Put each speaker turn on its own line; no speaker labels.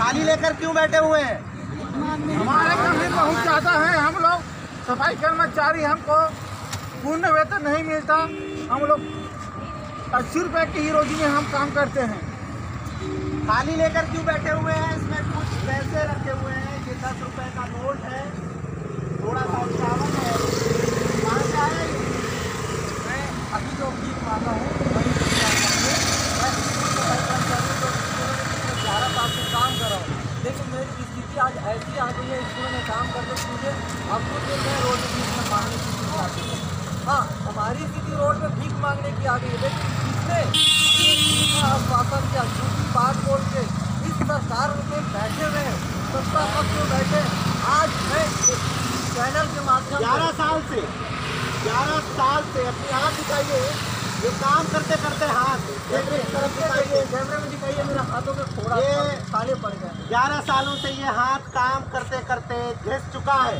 थाली लेकर क्यों बैठे हुए हैं?
हमारे कमी बहुत ज़्यादा है। हम लोग सफाई कर्मचारी, हमको पूर्ण वेतन नहीं मिलता। हम लोग 80 रुपये की ही रोजी में हम काम करते हैं।
थाली लेकर क्यों बैठे हुए हैं? इसमें कुछ पैसे रखे हुए हैं। ये 10 रुपए का नोट है, थोड़ा सा चावल है। कहाँ से आया ये?
मैं अभी जो भीख मांगा हूँ वही मैं 11 साल से काम कर रहा हूँ, लेकिन मेरी स्थिति आज ऐसी आ गई है स्कूल में काम करते मुझे अब कुछ दिन में रोड भीख में मांगने की स्थिति आ गई है। हाँ, हमारी स्थिति रोड में भीख मांगने की आ गई है, लेकिन किसने आश्वासन किया, झूठी बात बोल के इस सरकार में बैठे हुए हैं, सत्ता पक्ष में बैठे। आज मैं चैनल के माध्यम
11 साल से अपनी हाथ दिखाइए। ये काम करते करते हाथ
कैमरे में दिखाइए, मेरे हाथों में थोड़ा
ये
काले पड़ गए।
11 सालों से ये हाथ काम करते करते घिस चुका है।